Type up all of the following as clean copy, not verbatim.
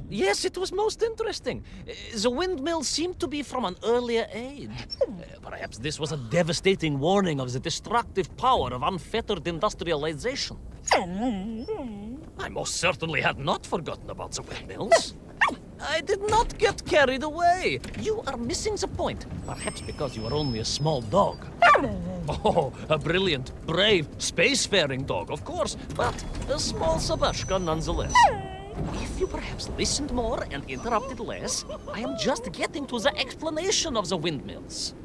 Yes, it was most interesting. The windmill seemed to be from an earlier age. Perhaps this was a devastating warning of the destructive power of unfettered industrialization. I most certainly had not forgotten about the windmills. I did not get carried away. You are missing the point. Perhaps because you are only a small dog. Oh, a brilliant, brave, spacefaring dog, of course, but a small Sabashka nonetheless. If you perhaps listened more and interrupted less, I am just getting to the explanation of the windmills.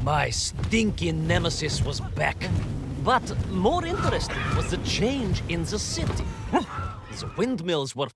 My stinking nemesis was back. But more interesting was the change in the city. The windmills were...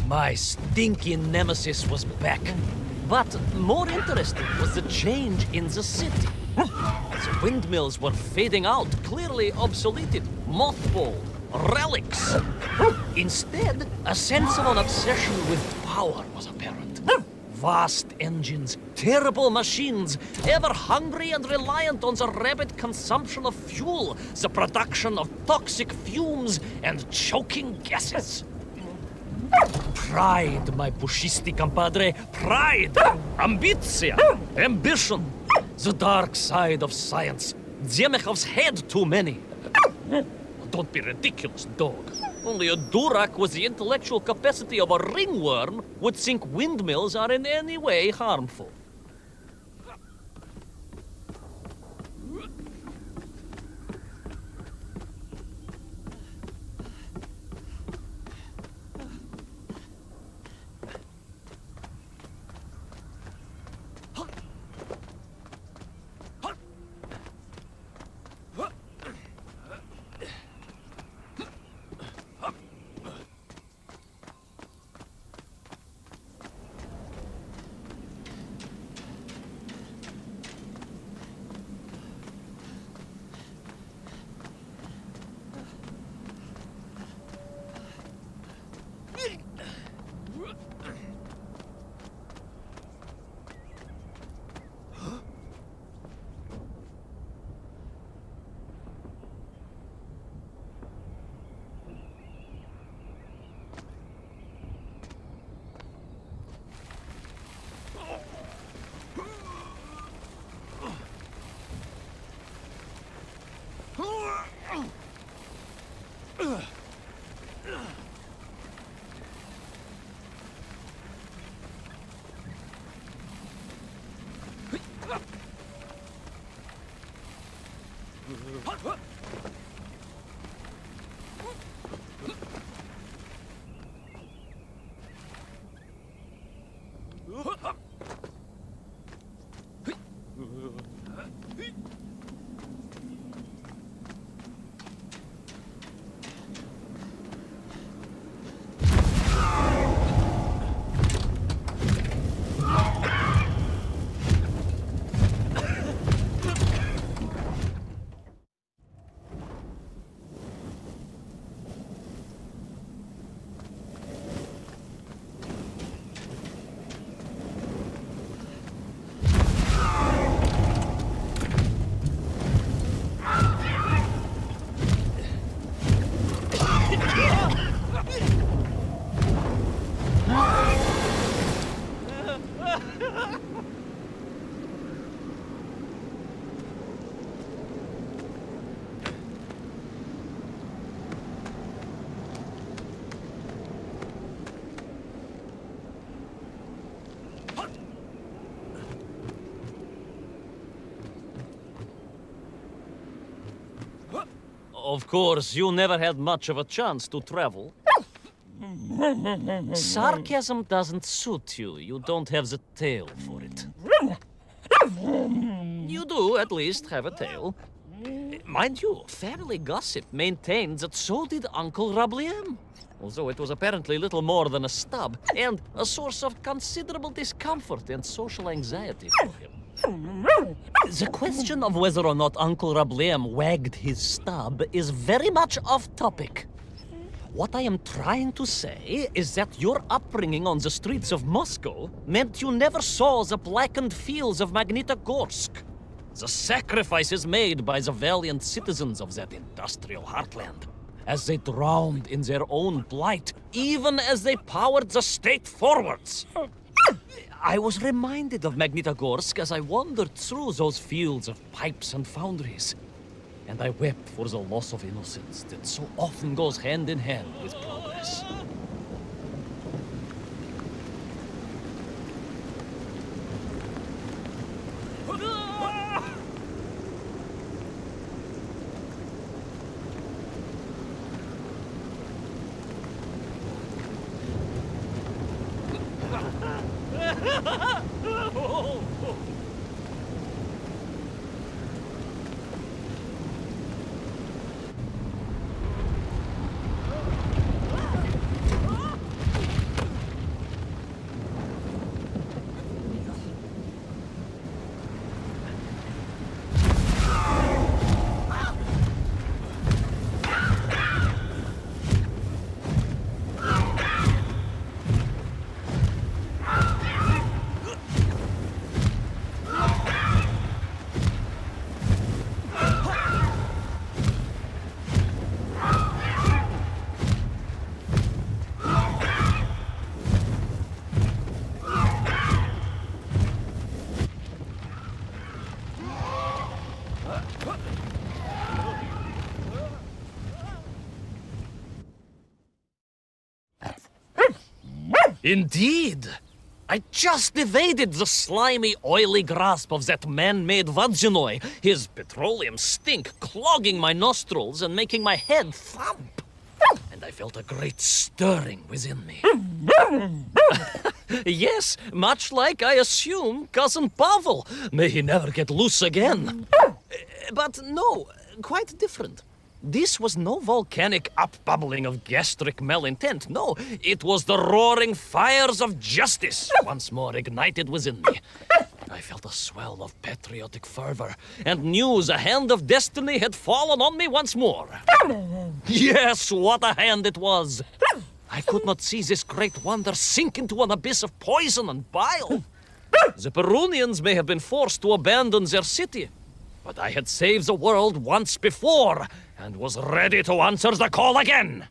My stinking nemesis was back. But more interesting was the change in the city. The windmills were fading out, clearly obsoleted, mothballed, relics. Instead, a sense of an obsession with power was apparent. Vast engines, terrible machines, ever hungry and reliant on the rapid consumption of fuel, the production of toxic fumes and choking gases. Pride, my pushisti compadre, pride, ambitia, ambition, the dark side of science. Zemechov's had too many. Don't be ridiculous, dog. Only a durak with the intellectual capacity of a ringworm would think windmills are in any way harmful. Of course, you never had much of a chance to travel. Sarcasm doesn't suit you. You don't have the tail for it. You do, at least, have a tail. Mind you, family gossip maintained that so did Uncle Rabliem. Although it was apparently little more than a stub, and a source of considerable discomfort and social anxiety for him. The question of whether or not Uncle Rabliem wagged his stub is very much off topic. What I am trying to say is that your upbringing on the streets of Moscow meant you never saw the blackened fields of Magnitogorsk. The sacrifices made by the valiant citizens of that industrial heartland, as they drowned in their own blight, even as they powered the state forwards. I was reminded of Magnitogorsk as I wandered through those fields of pipes and foundries, and I wept for the loss of innocence that so often goes hand in hand with progress. Indeed! I just evaded the slimy, oily grasp of that man-made Vadzhinoi, his petroleum stink clogging my nostrils and making my head thump. And I felt a great stirring within me. Yes, much like, I assume, Cousin Pavel. May he never get loose again. But no, quite different. This was no volcanic upbubbling of gastric malintent. No, it was the roaring fires of justice once more ignited within me. I felt a swell of patriotic fervor and knew the hand of destiny had fallen on me once more. Yes, what a hand it was! I could not see this great wonder sink into an abyss of poison and bile. The Perunians may have been forced to abandon their city, but I had saved the world once before, and was ready to answer the call again!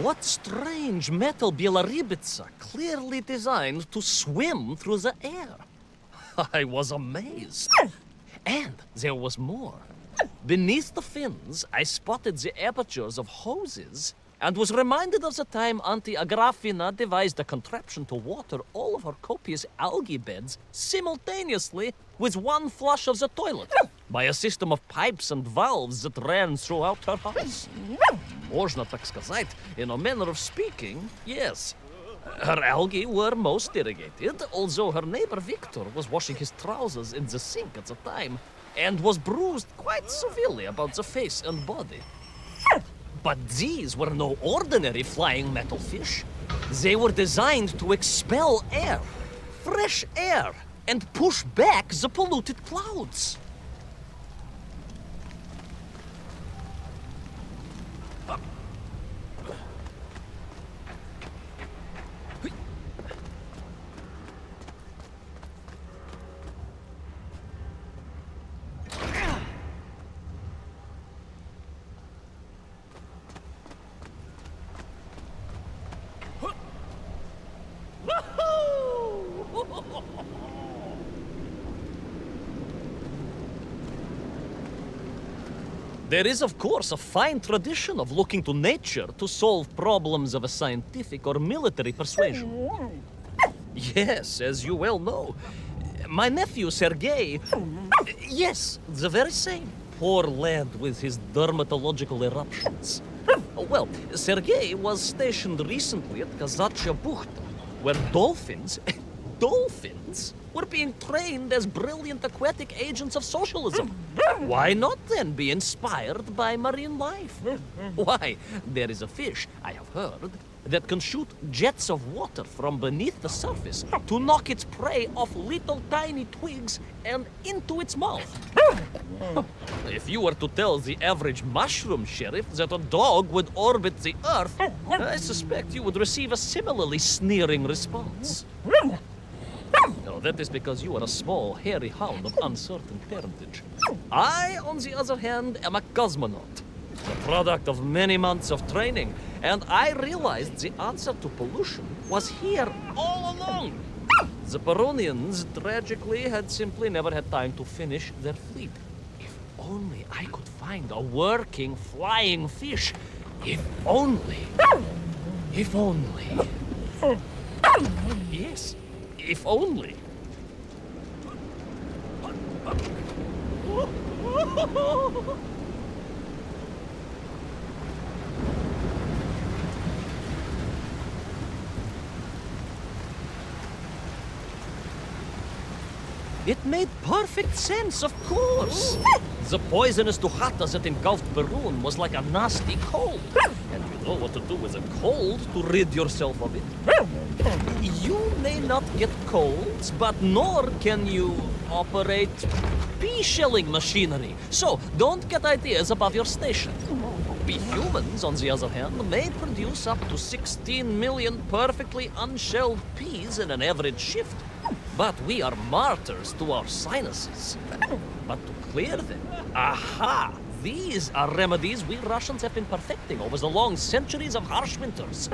What strange metal Bielaribitsa clearly designed to swim through the air? I was amazed. And there was more. Beneath the fins, I spotted the apertures of hoses and was reminded of the time Auntie Agrafina devised a contraption to water all of her copious algae beds simultaneously with one flush of the toilet by a system of pipes and valves that ran throughout her house. Можно так сказать, in a manner of speaking, yes. Her algae were most irrigated, although her neighbor Victor was washing his trousers in the sink at the time and was bruised quite severely about the face and body. But these were no ordinary flying metal fish. They were designed to expel air, fresh air, and push back the polluted clouds. There is, of course, a fine tradition of looking to nature to solve problems of a scientific or military persuasion. Yes, as you well know. My nephew, Sergei... Yes, the very same. Poor lad with his dermatological eruptions. Well, Sergei was stationed recently at Kazachya Buchta, where dolphins... dolphins? Were being trained as brilliant aquatic agents of socialism. Why not then be inspired by marine life? Why, there is a fish, I have heard, that can shoot jets of water from beneath the surface to knock its prey off little tiny twigs and into its mouth. If you were to tell the average mushroom sheriff that a dog would orbit the Earth, I suspect you would receive a similarly sneering response. No, that is because you are a small, hairy hound of uncertain parentage. I, on the other hand, am a cosmonaut, the product of many months of training, and I realized the answer to pollution was here all along. The Peronians, tragically, had simply never had time to finish their fleet. If only I could find a working, flying fish. If only. If only. Yes. If only. It made perfect sense, of course. The poisonous Tuhata that engulfed Perun was like a nasty cold. And you know what to do with a cold to rid yourself of it. You may not get colds, but nor can you operate pea-shelling machinery. So don't get ideas above your station. We humans, on the other hand, may produce up to 16 million perfectly unshelled peas in an average shift. But we are martyrs to our sinuses. But to clear them, aha! These are remedies we Russians have been perfecting over the long centuries of harsh winters.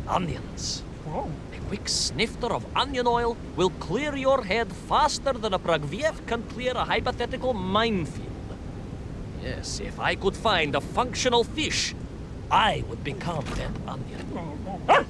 Onions. A quick snifter of onion oil will clear your head faster than a Pragviev can clear a hypothetical minefield. Yes, if I could find a functional fish, I would become that onion.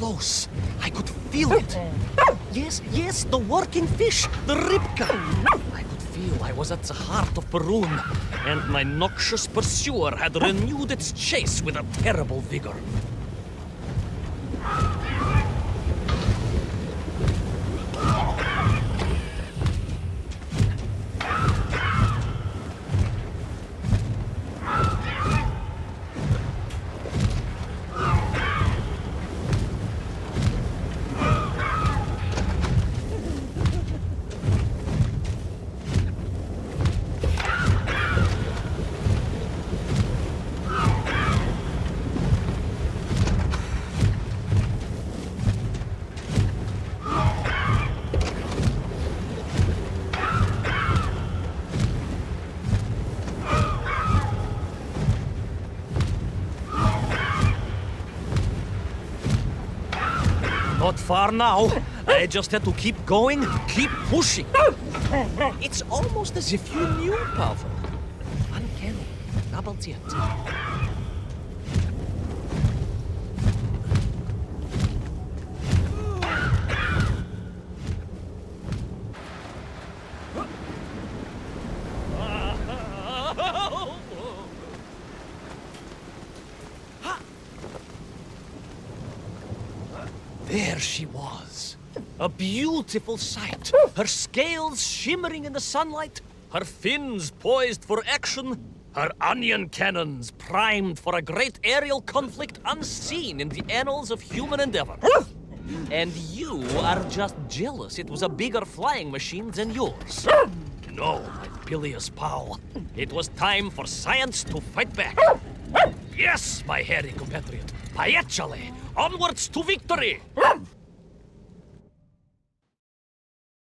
close. I could feel it. Yes, the working fish, the ribka. I could feel I was at the heart of Perun, and my noxious pursuer had renewed its chase with a terrible vigor. Not far now. I just had to keep going, keep pushing. It's almost as if you knew, Pavel. Uncanny. Обалдеть. There she was. A beautiful sight. Her scales shimmering in the sunlight, her fins poised for action, her onion cannons primed for a great aerial conflict unseen in the annals of human endeavor. And you are just jealous it was a bigger flying machine than yours. No, my bilious pal. It was time for science to fight back. Yes, my hairy compatriot. Paechale! Onwards to victory!